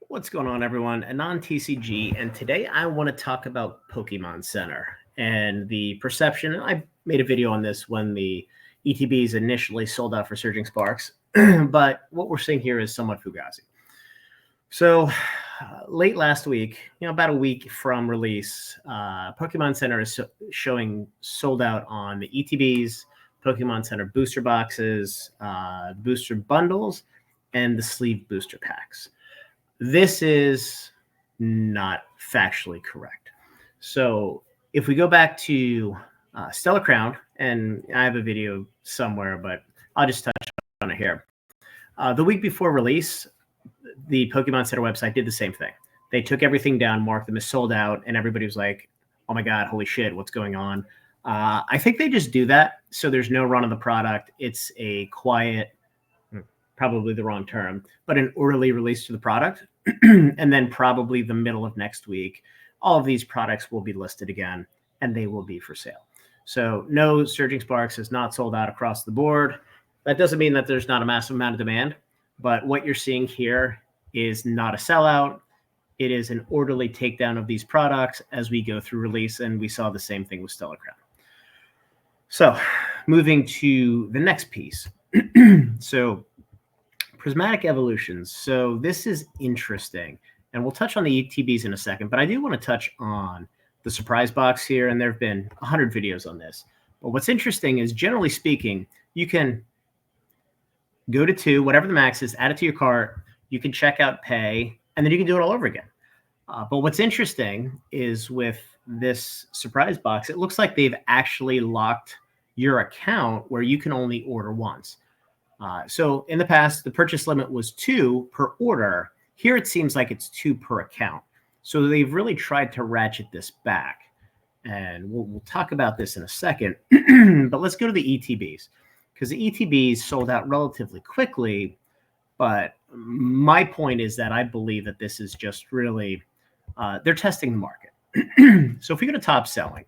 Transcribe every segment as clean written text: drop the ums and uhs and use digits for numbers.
What's going on, everyone? Anon TCG, and today I want to talk about Pokémon Center and the perception. I made a video on this when the ETBs initially sold out for Surging Sparks, but what we're seeing here is somewhat fugazi. So late last week, about a week from release, Pokémon Center is showing sold out on the ETBs, Pokémon Center booster boxes, booster bundles, and the sleeve booster packs. This is not factually correct. So if we go back to Stellar Crown, and I have a video somewhere, but I'll just touch on it here. The week before release, the Pokemon Center website did the same thing. They took everything down, marked them as sold out, and everybody was like, oh my God, holy shit, what's going on? I think they just do that so there's no run on the product. It's a quiet, probably the wrong term, but an early release to the product. And then probably the middle of next week, all of these products will be listed again and they will be for sale. So no, Surging Sparks is not sold out across the board. That doesn't mean that there's not a massive amount of demand, but what you're seeing here is not a sellout. It is an orderly takedown of these products as we go through release. And we saw the same thing with Stellar Crown. So moving to the next piece. So Prismatic Evolutions. So this is interesting, and we'll touch on the ETBs in a second, but I do want to touch on the surprise box here, and there have been 100 videos on this. But what's interesting is, generally speaking, you can go to 2, whatever the max is, add it to your cart, you can check out, pay, and then you can do it all over again. But what's interesting is with this surprise box, it looks like they've actually locked your account where you can only order once. So in the past, the purchase limit was 2 per order. Here, it seems like it's 2 per account. So they've really tried to ratchet this back. And we'll talk about this in a second. But let's go to the ETBs, because the ETBs sold out relatively quickly. But my point is that I believe that this is just really, they're testing the market. So if we go to top selling,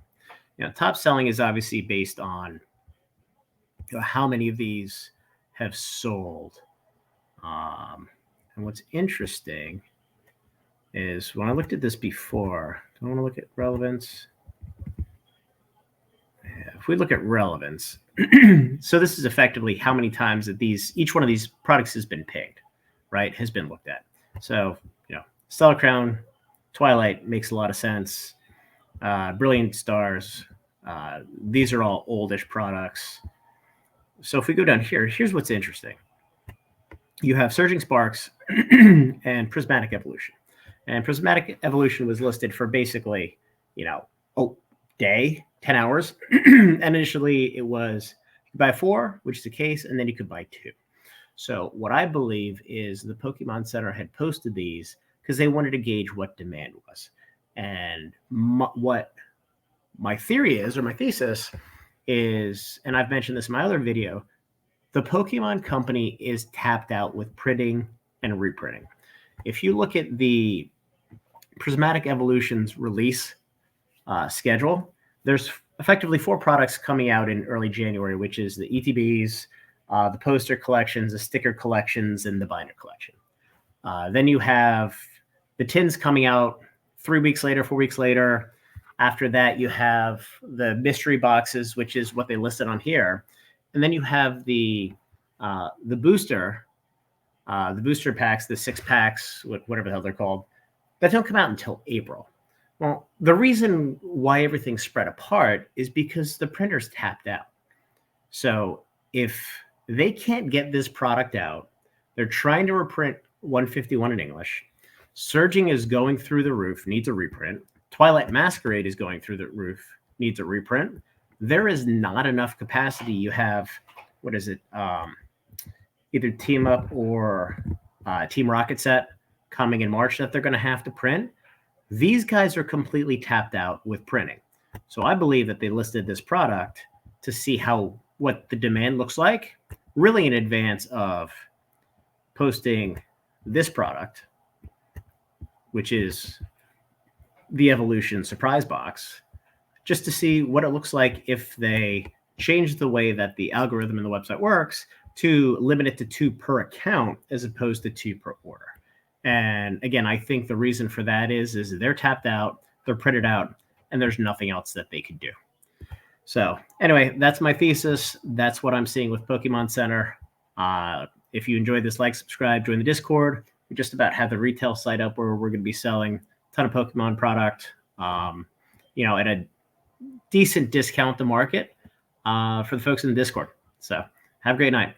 top selling is obviously based on how many of these have sold. And what's interesting is when I looked at this before, do I want to look at relevance? Yeah, if we look at relevance, so this is effectively how many times that each one of these products has been pinged, right? Has been looked at. So, Stellar Crown, Twilight makes a lot of sense. Brilliant Stars, these are all oldish products. So if we go down here, here's what's interesting. You have Surging Sparks and Prismatic Evolution. And Prismatic Evolution was listed for basically, day, 10 hours. And initially it was you could buy 4, which is the case, and then you could buy 2. So what I believe is the Pokemon Center had posted these because they wanted to gauge what demand was. And what my theory is, or my thesis is, and I've mentioned this in my other video, the Pokemon company is tapped out with printing and reprinting. If you look at the Prismatic Evolutions release schedule, there's effectively 4 products coming out in early January, which is the ETBs, the poster collections, the sticker collections, and the binder collection. Then you have the tins coming out 3 weeks later, 4 weeks later. After that, you have the mystery boxes, which is what they listed on here. And then you have the booster packs, the 6 packs, whatever the hell they're called, that don't come out until April. Well, the reason why everything's spread apart is because the printer's tapped out. So if they can't get this product out, they're trying to reprint 151 in English. Surging is going through the roof, needs a reprint. Twilight Masquerade is going through the roof, needs a reprint. There is not enough capacity. You have, what is it? Either Team Up or Team Rocket Set coming in March that they're going to have to print. These guys are completely tapped out with printing. So I believe that they listed this product to see what the demand looks like, really in advance of posting this product, which is the Evolution surprise box, just to see what it looks like if they change the way that the algorithm in the website works to limit it to 2 per account as opposed to 2 per order. And again, I think the reason for that is they're tapped out, they're printed out, and there's nothing else that they could do. So anyway, that's my thesis. That's what I'm seeing with Pokemon Center. If you enjoyed this, like, subscribe, join the Discord. We just about have the retail site up where we're going to be selling a ton of Pokemon product, at a decent discount to market for the folks in the Discord. So have a great night.